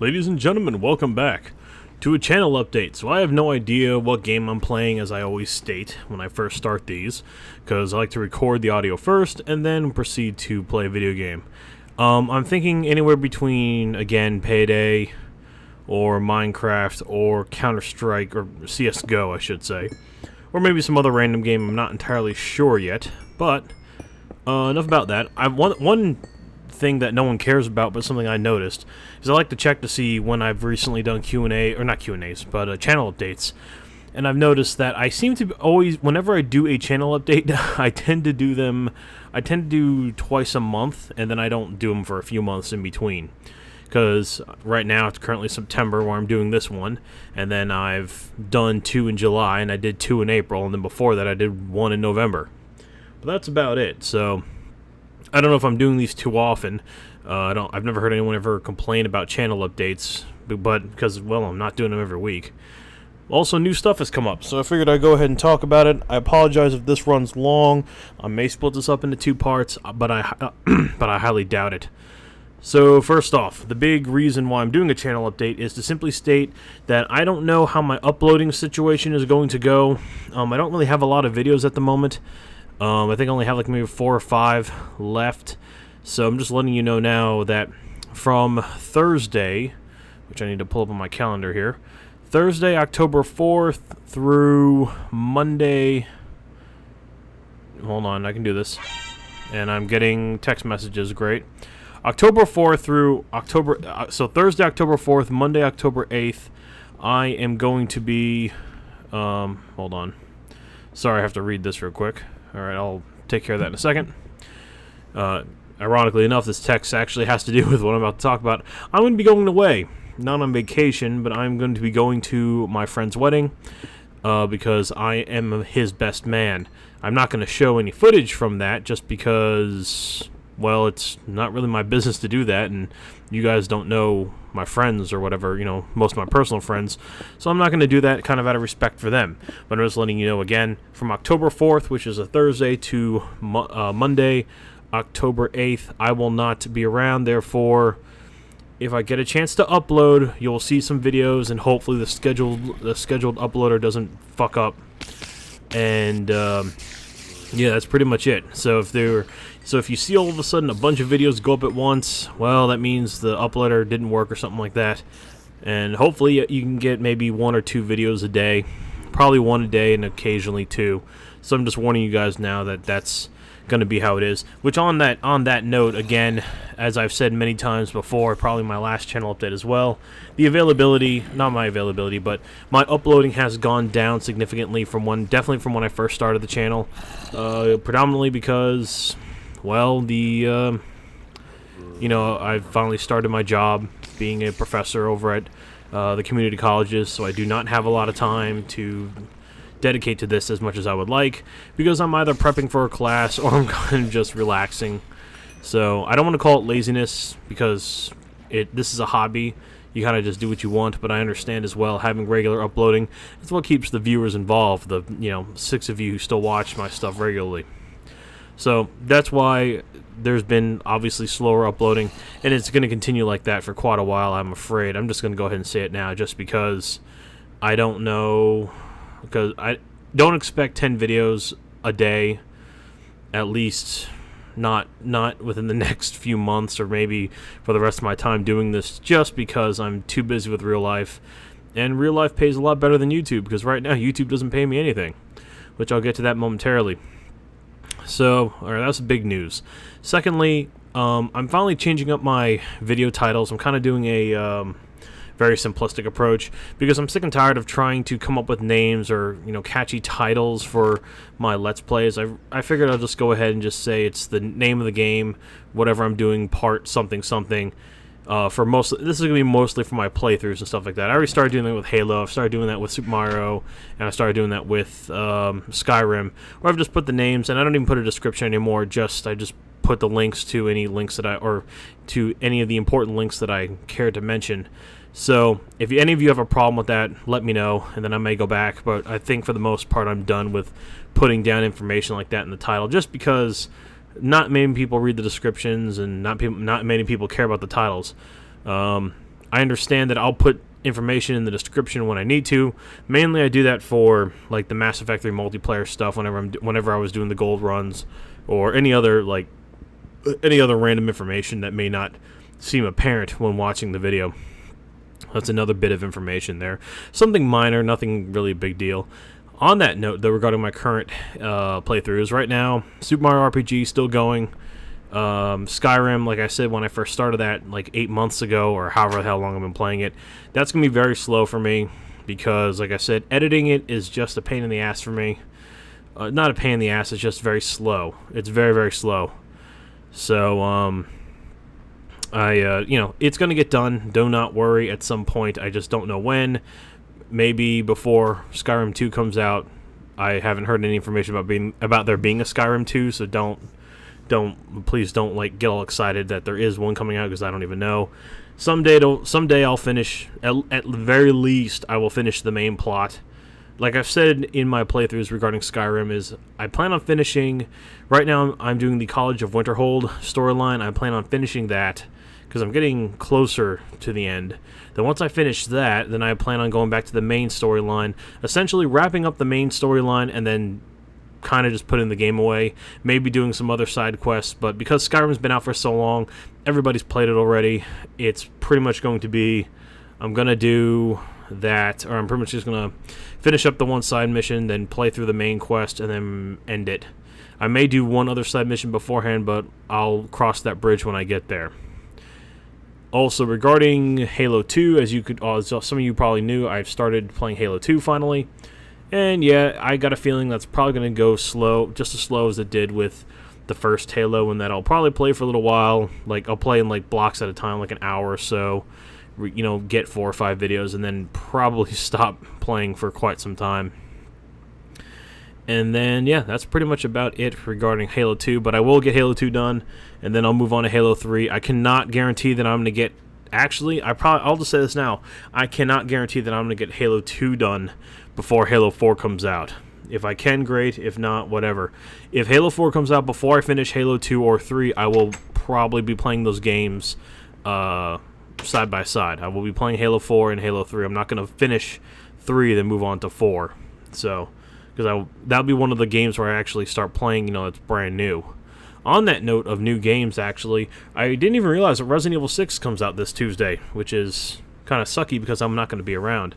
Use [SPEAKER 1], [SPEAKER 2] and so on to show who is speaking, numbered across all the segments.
[SPEAKER 1] Ladies and gentlemen, welcome back to a channel update. So I have no idea what game I'm playing, as I always state when I first start these, because I like to record the audio first and then proceed to play a video game. I'm thinking anywhere between, again, Payday or Minecraft or Counter-Strike or CSGO, I should say. Or maybe some other random game. I'm not entirely sure yet, but enough about that. One thing that no one cares about, but something I noticed, is I like to check to see when I've recently done Q&A, or not Q&As, but channel updates. And I've noticed that I seem to always, whenever I do a channel update, I tend to do twice a month, and then I don't do them for a few months in between. Because right now it's currently September where I'm doing this one, and then I've done 2 in July, and I did 2 in April, and then before that I did 1 in November. But that's about it. So I don't know if I'm doing these too often. I've never heard anyone ever complain about channel updates, but because, well, I'm not doing them every week. Also, new stuff has come up, so I figured I'd go ahead and talk about it. I apologize if this runs long. I may split this up into 2 parts, but I highly doubt it. So first off, the big reason why I'm doing a channel update is to simply state that I don't know how my uploading situation is going to go. I don't really have a lot of videos at the moment. I think I only have like maybe 4 or 5 left. So I'm just letting you know now that from Thursday, which I need to pull up on my calendar here, Thursday, October 4th through Monday, hold on, I can do this, and I'm getting text messages, great. October 4th through so Thursday, October 4th, Monday, October 8th, I am going to be, hold on, sorry, I have to read this real quick. Alright, I'll take care of that in a second. Ironically enough, this text actually has to do with what I'm about to talk about. I'm going to be going away. Not on vacation, but I'm going to be going to my friend's wedding because I am his best man. I'm not going to show any footage from that just because, well, it's not really my business to do that, and you guys don't know my friends or whatever, you know, most of my personal friends, so I'm not going to do that kind of out of respect for them. But I'm just letting you know again, from October 4th, which is a Thursday, to Monday, October 8th, I will not be around. Therefore, if I get a chance to upload, you'll see some videos, and hopefully the scheduled uploader doesn't fuck up. And yeah, that's pretty much it. So if you see all of a sudden a bunch of videos go up at once, well, that means the uploader didn't work or something like that. And hopefully you can get maybe 1 or 2 videos a day, probably 1 a day and occasionally 2. So I'm just warning you guys now that that's going to be how it is. Which on that note, again, as I've said many times before, probably my last channel update as well, the availability, not my availability, but my uploading has gone down significantly definitely from when I first started the channel, predominantly because, well, you know, I've finally started my job being a professor over at the community colleges, so I do not have a lot of time to dedicate to this as much as I would like, because I'm either prepping for a class or I'm kind of just relaxing. So I don't want to call it laziness, because this is a hobby. You kind of just do what you want, but I understand as well having regular uploading is what keeps the viewers involved, the 6 of you who still watch my stuff regularly. So that's why there's been obviously slower uploading, and it's going to continue like that for quite a while, I'm afraid. I'm just going to go ahead and say it now, just because I don't know, because I don't expect 10 videos a day, at least not within the next few months, or maybe for the rest of my time doing this, just because I'm too busy with real life, and real life pays a lot better than YouTube, because right now YouTube doesn't pay me anything, which I'll get to that momentarily. So, alright, that's big news. Secondly, I'm finally changing up my video titles. I'm kind of doing a very simplistic approach, because I'm sick and tired of trying to come up with names or, catchy titles for my Let's Plays. I figured I'll just go ahead and just say it's the name of the game, whatever I'm doing, part something something. This is going to be mostly for my playthroughs and stuff like that. I already started doing that with Halo, I've started doing that with Super Mario, and I started doing that with Skyrim, where I've just put the names, and I don't even put a description anymore, I just put the links to any links or to any of the important links that I care to mention. So if any of you have a problem with that, let me know, and then I may go back, but I think for the most part I'm done with putting down information like that in the title, just because not many people read the descriptions, and not many people care about the titles. I understand that I'll put information in the description when I need to. Mainly, I do that for like the Mass Effect 3 multiplayer stuff whenever I was doing the gold runs, or any other random information that may not seem apparent when watching the video. That's another bit of information there. Something minor, nothing really a big deal. On that note, though, regarding my current playthroughs, right now, Super Mario RPG still going. Skyrim, like I said when I first started that, like 8 months ago, or however the hell long I've been playing it, that's going to be very slow for me, because, like I said, editing it is just a pain in the ass for me. Not a pain in the ass, it's just very slow. It's very, very slow. So, it's going to get done. Do not worry, at some point. I just don't know when. Maybe before Skyrim 2 comes out. I haven't heard any information about there being a Skyrim 2, so please don't like get all excited that there is one coming out, because I don't even know. Someday I'll finish. At the very least, I will finish the main plot. Like I've said in my playthroughs regarding Skyrim, is I plan on finishing. Right now, I'm doing the College of Winterhold storyline. I plan on finishing that, because I'm getting closer to the end. Then once I finish that, then I plan on going back to the main storyline, essentially wrapping up the main storyline, and then kind of just putting the game away, maybe doing some other side quests. But because Skyrim's been out for so long, everybody's played it already. It's pretty much going to be, I'm going to do that, or I'm pretty much just going to finish up the one side mission, then play through the main quest, and then end it. I may do one other side mission beforehand, but I'll cross that bridge when I get there. Also, regarding Halo 2, as some of you probably knew, I've started playing Halo 2 finally. And yeah, I got a feeling that's probably going to go slow, just as slow as it did with the first Halo, and that I'll probably play for a little while. Like, I'll play in like blocks at a time, like an hour or so, get 4 or 5 videos, and then probably stop playing for quite some time. And then, yeah, that's pretty much about it regarding Halo 2, but I will get Halo 2 done, and then I'll move on to Halo 3. I cannot guarantee that I'm going to get... Actually, I'll just say this now. I cannot guarantee that I'm going to get Halo 2 done before Halo 4 comes out. If I can, great. If not, whatever. If Halo 4 comes out before I finish Halo 2 or 3, I will probably be playing those games side by side. I will be playing Halo 4 and Halo 3. I'm not going to finish 3 then move on to 4. So... because that'll be one of the games where I actually start playing, it's brand new. On that note of new games, actually, I didn't even realize that Resident Evil 6 comes out this Tuesday, which is kind of sucky because I'm not going to be around.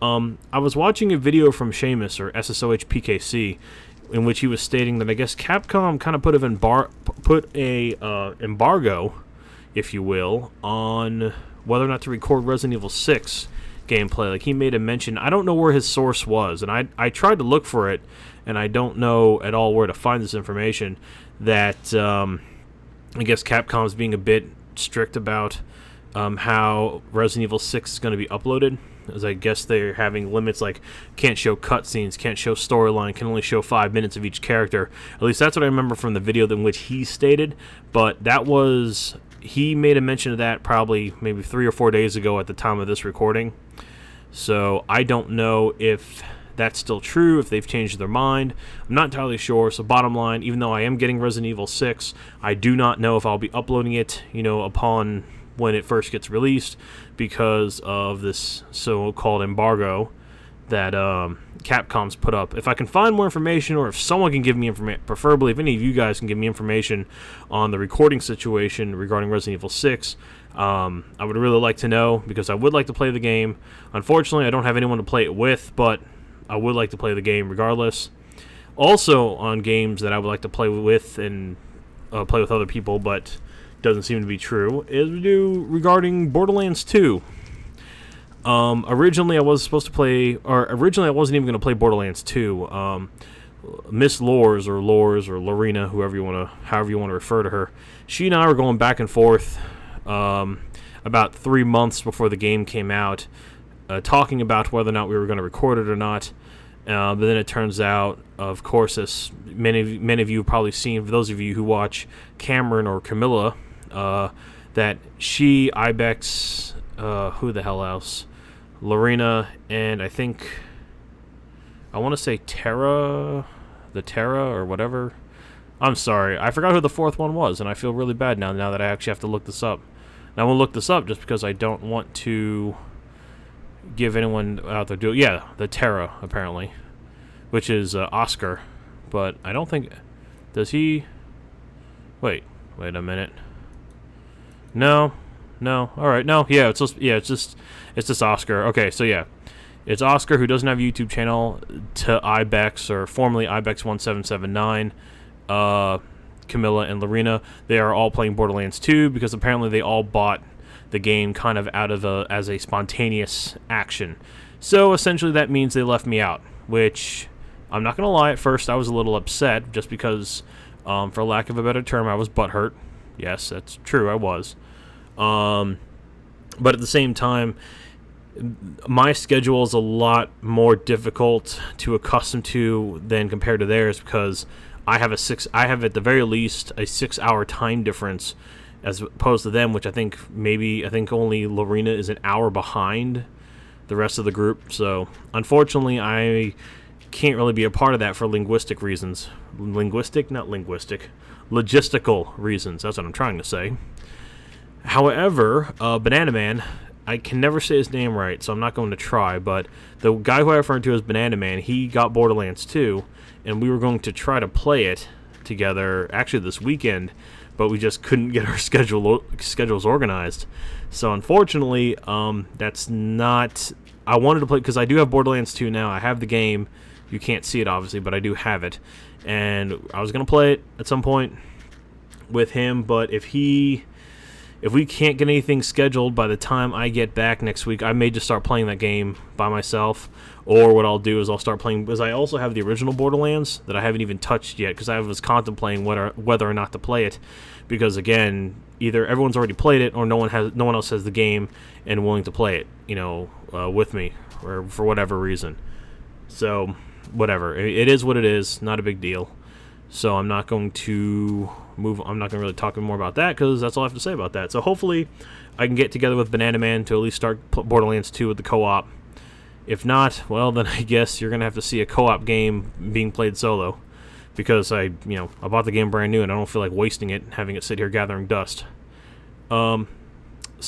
[SPEAKER 1] I was watching a video from Seamus, or SSOHPKC, in which he was stating that I guess Capcom kind of put a embargo, if you will, on whether or not to record Resident Evil 6 gameplay. Like, he made a mention. I don't know where his source was, and I tried to look for it, and I don't know at all where to find this information, that I guess Capcom's being a bit strict about how Resident Evil 6 is going to be uploaded, as I guess they're having limits, like can't show cutscenes, can't show storyline, can only show 5 minutes of each character. At least that's what I remember from the video in which he stated, but that was... he made a mention of that probably maybe 3 or 4 days ago at the time of this recording. So I don't know if that's still true, if they've changed their mind. I'm not entirely sure. So bottom line, even though I am getting Resident Evil 6, I do not know if I'll be uploading it, upon when it first gets released, because of this so-called embargo that Capcom's put up. If I can find more information, or if someone can give me information, preferably if any of you guys can give me information on the recording situation regarding Resident Evil 6, I would really like to know, because I would like to play the game. Unfortunately, I don't have anyone to play it with, but I would like to play the game regardless. Also, on games that I would like to play with and play with other people, but doesn't seem to be true, is regarding Borderlands 2. Originally I wasn't even going to play Borderlands 2. Miss Lors or Lorena, however you want to refer to her, she and I were going back and forth about 3 months before the game came out, talking about whether or not we were going to record it or not. But then it turns out, of course, as many of you have probably seen, for those of you who watch Cameron or Camilla, that she, Ibex, who the hell else? Lorena, and I want to say Terra, or whatever. I'm sorry, I forgot who the fourth one was, and I feel really bad now that I actually have to look this up. And I will look this up just because I don't want to give anyone out there yeah, the Terra apparently, which is Oscar, but I don't think does he. Wait a minute. No, all right, no, yeah, it's just Oscar. Okay, so yeah, it's Oscar, who doesn't have a YouTube channel, to Ibex, or formerly Ibex 1779, Camilla and Lorena. They are all playing Borderlands 2 because apparently they all bought the game kind of out of as a spontaneous action. So essentially that means they left me out, which I'm not gonna lie, at first I was a little upset just because, for lack of a better term, I was butthurt. Yes, that's true, I was. But at the same time, my schedule is a lot more difficult to accustom to than compared to theirs, because I have at the very least a 6-hour time difference as opposed to them, which I think only Lorena is an hour behind the rest of the group. So unfortunately, I can't really be a part of that for linguistic reasons. Logistical reasons. That's what I'm trying to say. However, Banana Man, I can never say his name right, so I'm not going to try, but the guy who I referred to as Banana Man, he got Borderlands 2, and we were going to try to play it together actually this weekend, but we just couldn't get our schedules organized. So unfortunately, that's not. I wanted to play because I do have Borderlands 2 now. I have the game. You can't see it obviously, but I do have it, and I was gonna play it at some point with him. But if we can't get anything scheduled by the time I get back next week, I may just start playing that game by myself. Or what I'll do is I'll start playing, because I also have the original Borderlands that I haven't even touched yet, because I was contemplating whether or not to play it, because again, either everyone's already played it or no one else has the game and willing to play it, with me, or for whatever reason. So whatever, it is what it is, not a big deal. So I'm not going to really talk more about that, because that's all I have to say about that. So hopefully I can get together with Banana Man to at least start Borderlands 2 with the co-op. If not, well, then I guess you're going to have to see a co-op game being played solo, because I bought the game brand new and I don't feel like wasting it, having it sit here gathering dust. So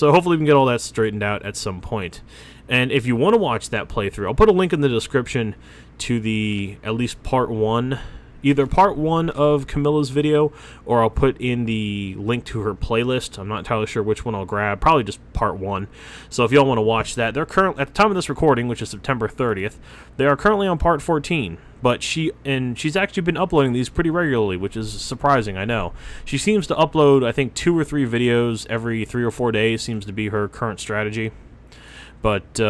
[SPEAKER 1] hopefully we can get all that straightened out at some point. And if you want to watch that playthrough, I'll put a link in the description to at least part 1, either part 1 of Camilla's video, or I'll put in the link to her playlist. I'm not entirely sure which one I'll grab, probably just part 1. So if y'all want to watch that, they're currently, at the time of this recording, which is September 30th, they are currently on part 14. But she's actually been uploading these pretty regularly, which is surprising, I know. She seems to upload, I think, 2 or 3 videos every 3 or 4 days, seems to be her current strategy. But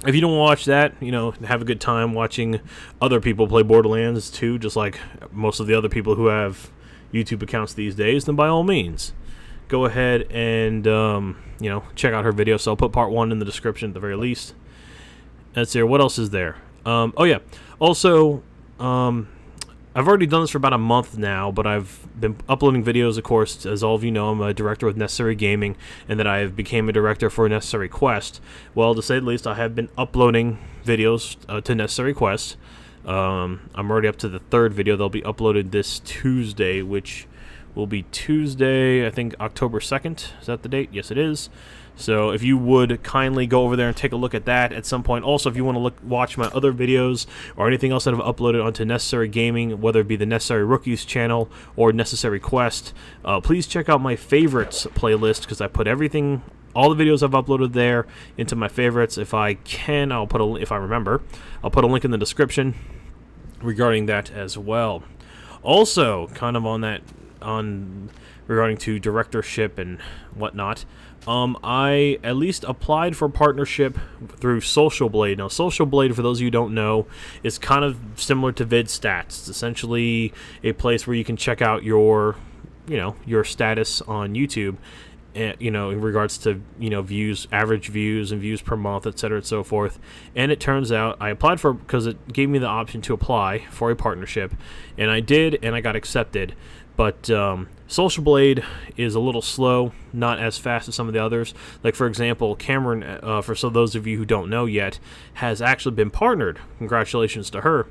[SPEAKER 1] if you don't watch that, have a good time watching other people play Borderlands 2, just like most of the other people who have YouTube accounts these days, then by all means, go ahead and, check out her video. So I'll put part 1 in the description at the very least. Let's see, what else is there? Oh yeah, also, I've already done this for about a month now, but I've been uploading videos, of course. As all of you know, I'm a director with Necessary Gaming, and that I have became a director for Necessary Quest. Well, to say the least, I have been uploading videos to Necessary Quest. I'm already up to the 3rd video. They'll be uploaded this Tuesday, which will be Tuesday, I think, October 2nd. Is that the date? Yes, it is. So if you would kindly go over there and take a look at that at some point. Also, if you want to watch my other videos or anything else that I've uploaded onto Necessary Gaming, whether it be the Necessary Rookies channel or Necessary Quest, please check out my favorites playlist, because I put all the videos I've uploaded there into my favorites. If I can, if I remember, I'll put a link in the description regarding that as well. Also, kind of regarding to directorship and whatnot, I at least applied for partnership through Social Blade. Now, Social Blade, for those of you who don't know, is kind of similar to VidStats. It's essentially a place where you can check out your status on YouTube, in regards to, views, average views and views per month, etc. and so forth. And it turns out I applied for, because it gave me the option to apply for a partnership, and I did, and I got accepted. But Social Blade is a little slow, not as fast as some of the others. Like, for example, Cameron, for those of you who don't know yet, has actually been partnered. Congratulations to her.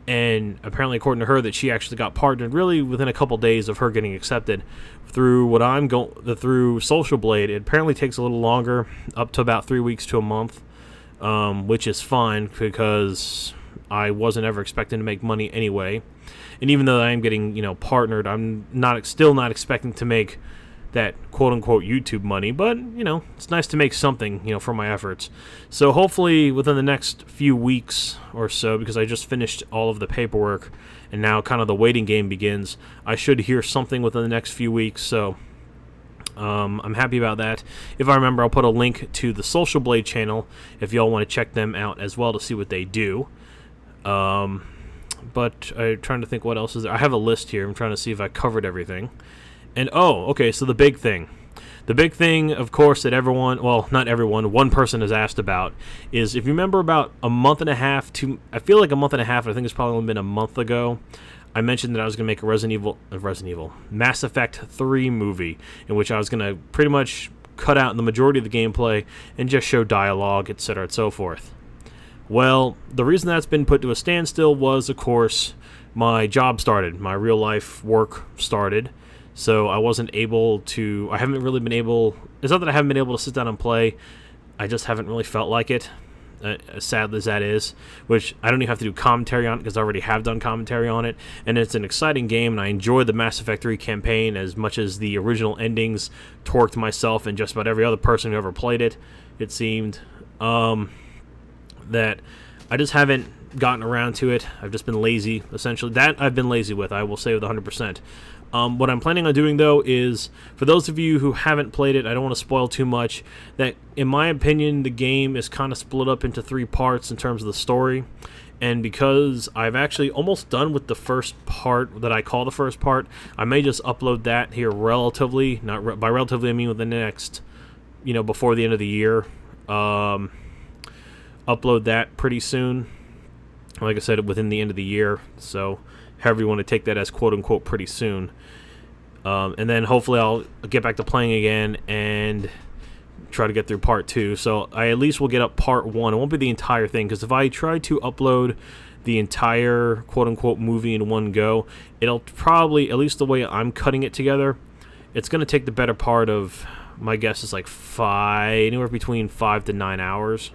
[SPEAKER 1] And apparently, according to her, that she actually got partnered really within a couple days of her getting accepted through through Social Blade. It apparently takes a little longer, up to about 3 weeks to a month, which is fine because I wasn't ever expecting to make money anyway. And even though I am getting, partnered, I'm still not expecting to make that quote-unquote YouTube money, but, it's nice to make something, for my efforts. So hopefully within the next few weeks or so, because I just finished all of the paperwork, and now kind of the waiting game begins, I should hear something within the next few weeks, so I'm happy about that. If I remember, I'll put a link to the Social Blade channel if y'all want to check them out as well to see what they do. But I'm trying to think what else is there. I have a list here. I'm trying to see if I covered everything. And, okay, so the big thing. The big thing, of course, that everyone, well, not everyone, one person has asked about is, if you remember about a month and a half to, I feel like a month and a half, I think it's probably only been a month ago, I mentioned that I was going to make a Mass Effect 3 movie, in which I was going to pretty much cut out the majority of the gameplay and just show dialogue, etc., and so forth. Well, the reason that's been put to a standstill was, of course, my job started. My real-life work started. So I wasn't able to, I haven't really been able, it's not that I haven't been able to sit down and play, I just haven't really felt like it, as sad as that is, which I don't even have to do commentary on it because I already have done commentary on it, and it's an exciting game, and I enjoyed the Mass Effect 3 campaign as much as the original endings torqued myself and just about every other person who ever played it, it seemed, that I just haven't gotten around to it. I've just been lazy, essentially. That I've been lazy with, I will say with 100%. What I'm planning on doing, though, is, for those of you who haven't played it, I don't want to spoil too much, that, in my opinion, the game is kind of split up into 3 parts in terms of the story, and because I've actually almost done with the first part that I call the first part, I may just upload that here relatively, by relatively I mean within the next, before the end of the year, upload that pretty soon, like I said, within the end of the year, so however you want to take that as quote-unquote pretty soon. And then hopefully I'll get back to playing again and try to get through part 2. So I at least will get up part 1. It won't be the entire thing, because if I try to upload the entire quote-unquote movie in one go, it'll probably, at least the way I'm cutting it together, it's going to take the better part of, my guess is like anywhere between 5 to 9 hours.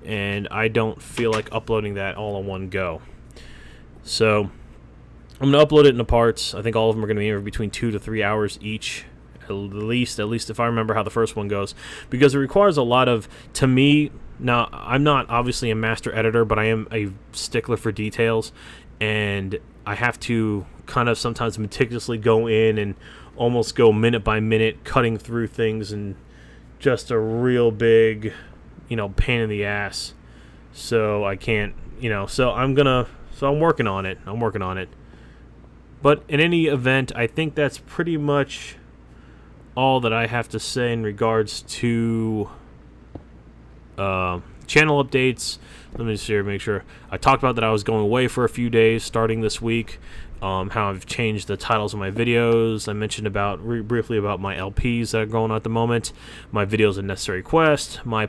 [SPEAKER 1] And I don't feel like uploading that all in one go. So I'm going to upload it in parts. I think all of them are going to be between 2 to 3 hours each, at least if I remember how the first one goes, because it requires a lot of, to me, now I'm not obviously a master editor, but I am a stickler for details, and I have to kind of sometimes meticulously go in and almost go minute by minute, cutting through things, and just a real big, pain in the ass. So I can't, so I'm working on it. But in any event, I think that's pretty much all that I have to say in regards to channel updates. Let me just make sure. I talked about that I was going away for a few days starting this week, how I've changed the titles of my videos. I mentioned briefly about my LPs that are going on at the moment, my videos in Necessary Quest, my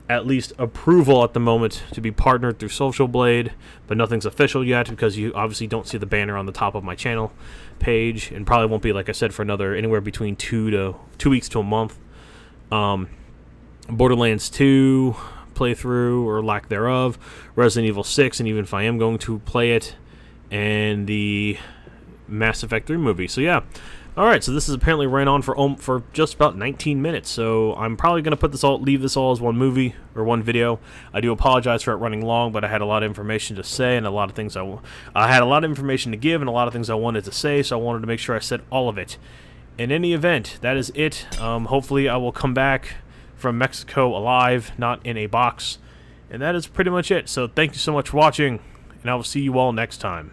[SPEAKER 1] at least approval at the moment to be partnered through Social Blade, but nothing's official yet because you obviously don't see the banner on the top of my channel page, and probably won't be, like I said, for anywhere between 2 weeks to a month. Borderlands 2 playthrough, or lack thereof, Resident Evil 6, and even if I am going to play it, and the Mass Effect 3 movie. So yeah. Alright, so this is apparently ran on for just about 19 minutes, so I'm probably going to leave this all as one movie, or one video. I do apologize for it running long, but I had a lot of information to say, and a lot of things I had a lot of information to give, and a lot of things I wanted to say, so I wanted to make sure I said all of it. In any event, that is it. Hopefully I will come back from Mexico alive, not in a box, and that is pretty much it. So thank you so much for watching, and I will see you all next time.